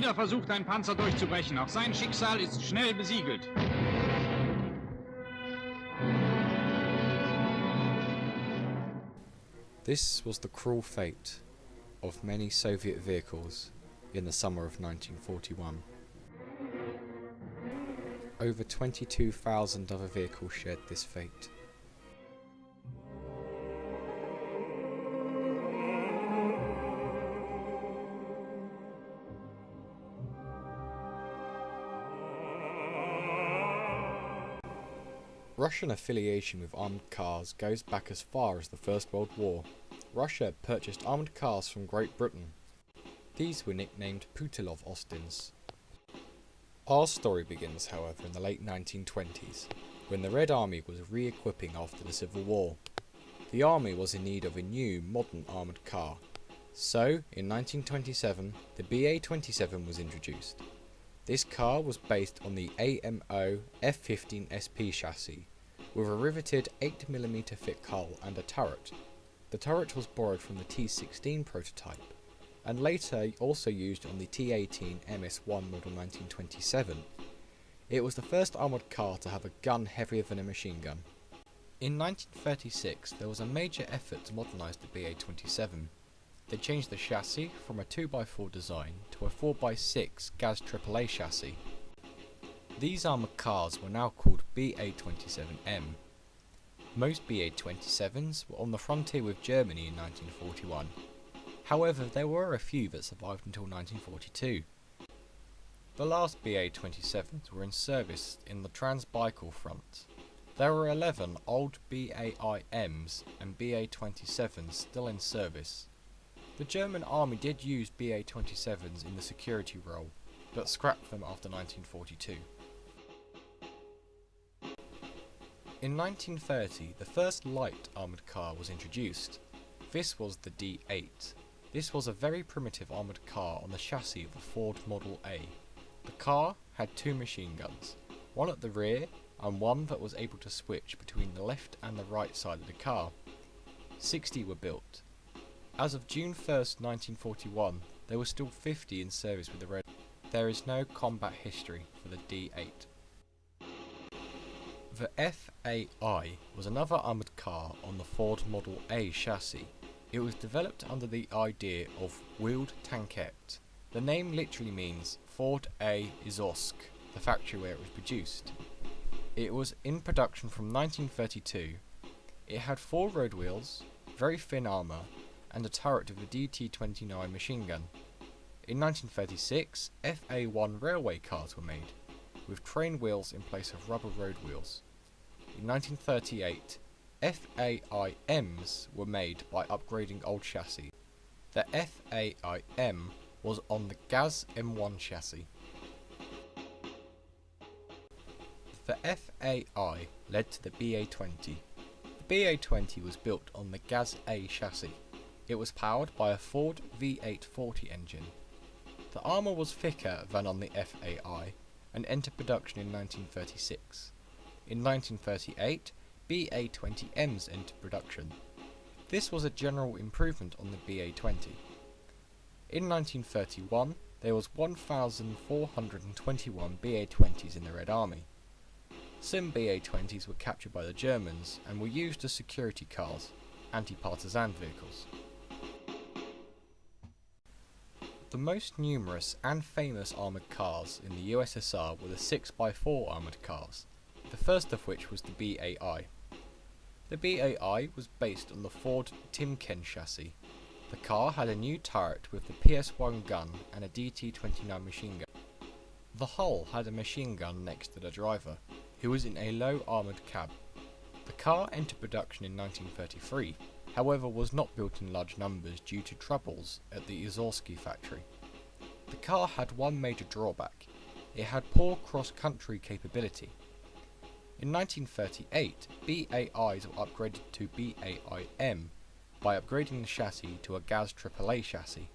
wieder versucht, ein Panzer durchzubrechen. Auch sein Schicksal ist schnell besiegelt. This was the cruel fate of many Soviet vehicles in the summer of 1941. Over 22,000 other vehicles shared this fate. Russian affiliation with armoured cars goes back as far as the First World War. Russia purchased armoured cars from Great Britain. These were nicknamed Putilov Austins. Our story begins, however, in the late 1920s, when the Red Army was re-equipping after the Civil War. The army was in need of a new, modern armoured car. So, in 1927, the BA-27 was introduced. This car was based on the AMO F-15 SP chassis, with a riveted 8mm thick hull and a turret. The turret was borrowed from the T-16 prototype, and later also used on the T-18 MS-1 model 1927. It was the first armoured car to have a gun heavier than a machine gun. In 1936 there was a major effort to modernise the BA-27. They changed the chassis from a 2x4 design to a 4x6 GAZ-AAA chassis. These armoured cars were now called BA-27M. Most BA-27s were on the frontier with Germany in 1941. However, there were a few that survived until 1942. The last BA-27s were in service in the Trans-Baikal front. There were 11 old BAI-Ms and BA-27s still in service. The German army did use BA-27s in the security role, but scrapped them after 1942. In 1930, the first light armoured car was introduced. This was the D8. This was a very primitive armoured car on the chassis of a Ford Model A. The car had two machine guns, one at the rear and one that was able to switch between the left and the right side of the car. 60 were built. As of June 1st, 1941, there were still 50 in service with the Red. There is no combat history for the D8. The FAI was another armoured car on the Ford Model A chassis. It was developed under the idea of wheeled tankette. The name literally means Ford A Izovsk, the factory where it was produced. It was in production from 1932. It had 4 road wheels, very thin armour, and a turret with a DT-29 machine gun. In 1936, FA-1 railway cars were made, with train wheels in place of rubber road wheels. In 1938, FAI-Ms were made by upgrading old chassis. The FAI-M was on the GAZ-M1 chassis. The FAI led to the BA-20. The BA-20 was built on the GAZ-A chassis. It was powered by a Ford V840 engine. The armour was thicker than on the FAI and entered production in 1936. In 1938, BA-20Ms entered production. This was a general improvement on the BA-20. In 1931, there was 1,421 BA-20s in the Red Army. Some BA-20s were captured by the Germans and were used as security cars, Antipartisan Vehicles. The most numerous and famous armoured cars in the USSR were the 6x4 armoured cars, the first of which was the BAI. The BAI was based on the Ford Timken chassis. The car had a new turret with the PS1 gun and a DT-29 machine gun. The hull had a machine gun next to the driver, who was in a low armoured cab. The car entered production in 1933, however was not built in large numbers due to troubles at the Izovsky factory. The car had one major drawback: it had poor cross-country capability. In 1938, BAIs were upgraded to BAI-M by upgrading the chassis to a GAZ-AAA chassis.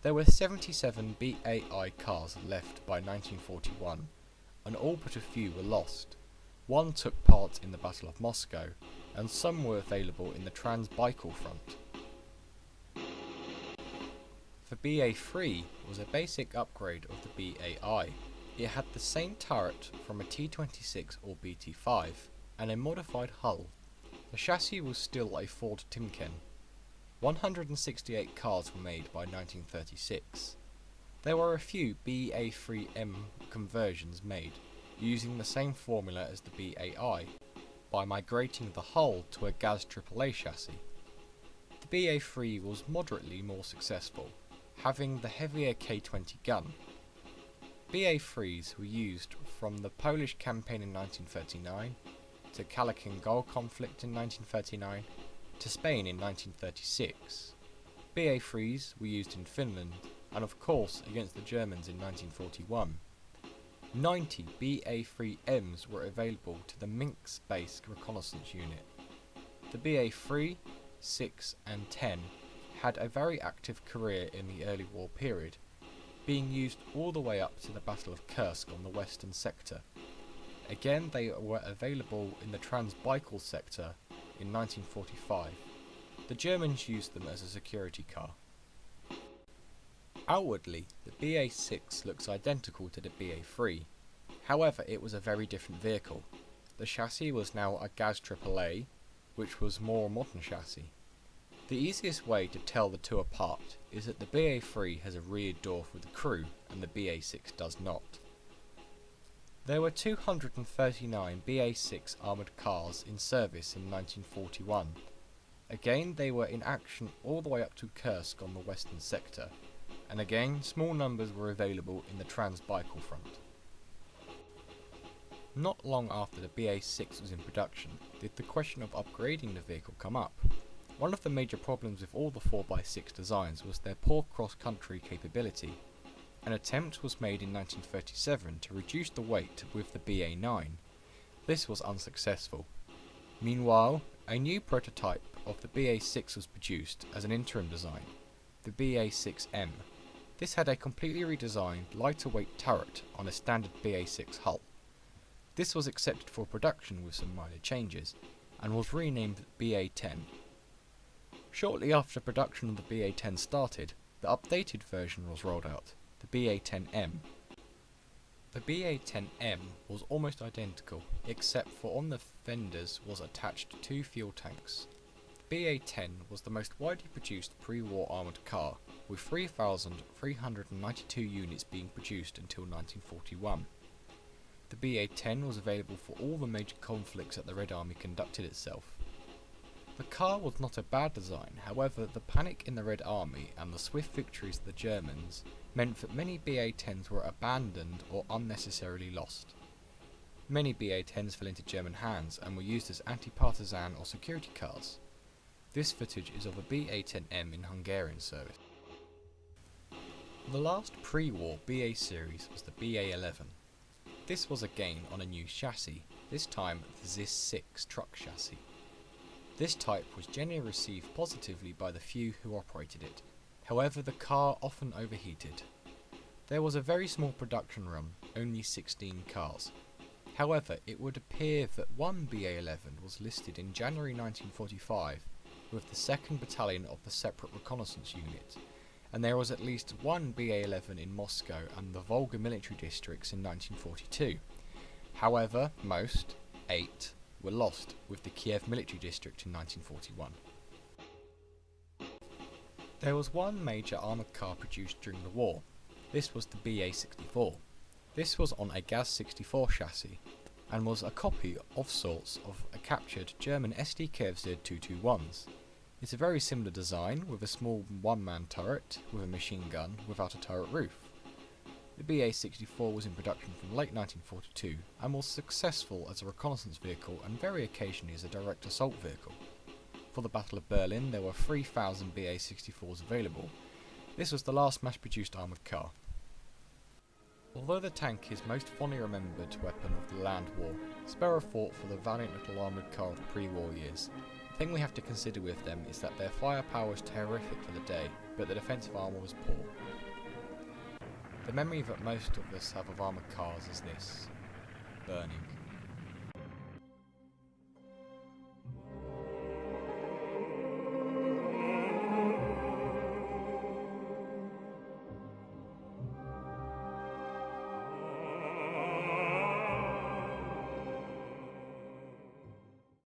There were 77 BAI cars left by 1941, and all but a few were lost. One took part in the Battle of Moscow, and some were available in the Trans-Baikal front. The BA-3 was a basic upgrade of the BAI. It had the same turret from a T-26 or BT-5 and a modified hull. The chassis was still a Ford Timken. 168 cars were made by 1936. There were a few BA-3M conversions made, using the same formula as the BAI, by migrating the hull to a GAZ-AAA chassis. The BA-3 was moderately more successful, having the heavier K-20 gun. BA-3s were used from the Polish campaign in 1939, to Kalakin Gol conflict in 1939, to Spain in 1936. BA-3s were used in Finland, and of course against the Germans in 1941. 90 BA-3Ms were available to the Minsk-based reconnaissance unit. The BA-3, 6 and 10 had a very active career in the early war period, being used all the way up to the Battle of Kursk on the western sector. Again, they were available in the Trans-Baikal sector in 1945. The Germans used them as a security car. Outwardly, the BA-6 looks identical to the BA-3. However, it was a very different vehicle. The chassis was now a GAZ-AAA, which was more modern chassis. The easiest way to tell the two apart is that the BA-3 has a rear door for the crew and the BA-6 does not. There were 239 BA-6 armoured cars in service in 1941. Again, they were in action all the way up to Kursk on the western sector, and again small numbers were available in the Trans-Baikal front. Not long after the BA-6 was in production did the question of upgrading the vehicle come up. One of the major problems with all the 4x6 designs was their poor cross-country capability. An attempt was made in 1937 to reduce the weight with the BA-9. This was unsuccessful. Meanwhile, a new prototype of the BA-6 was produced as an interim design, the BA-6M. This had a completely redesigned, lighter weight turret on a standard BA-6 hull. This was accepted for production with some minor changes, and was renamed BA-10. Shortly after production of the BA-10 started, the updated version was rolled out, the BA-10M. The BA-10M was almost identical, except for on the fenders was attached 2 fuel tanks. The BA-10 was the most widely produced pre-war armoured car, with 3,392 units being produced until 1941. The BA-10 was available for all the major conflicts that the Red Army conducted itself. The car was not a bad design, however the panic in the Red Army and the swift victories of the Germans meant that many BA-10s were abandoned or unnecessarily lost. Many BA-10s fell into German hands and were used as anti-partisan or security cars. This footage is of a BA-10M in Hungarian service. The last pre-war BA series was the BA-11. This was again on a new chassis, this time the ZIS-6 truck chassis. This type was generally received positively by the few who operated it, however the car often overheated. There was a very small production run, only 16 cars. However, it would appear that one BA-11 was listed in January 1945 with the 2nd Battalion of the Separate Reconnaissance Unit, and there was at least one BA-11 in Moscow and the Volga military districts in 1942. However, most, 8, were lost with the Kiev military district in 1941. There was one major armoured car produced during the war. This was the BA-64. This was on a GAZ-64 chassis, and was a copy of sorts of a captured German SD KFZ 221s. It's a very similar design, with a small one-man turret with a machine gun without a turret roof. The BA-64 was in production from late 1942 and was successful as a reconnaissance vehicle and very occasionally as a direct assault vehicle. For the Battle of Berlin there were 3,000 BA-64s available. This was the last mass-produced armoured car. Although the tank is most fondly remembered weapon of the land war, Sparrow fought for the valiant little armoured car of the pre-war years. The thing we have to consider with them is that their firepower was terrific for the day, but the defensive armour was poor. The memory that most of us have of armoured cars is this: burning.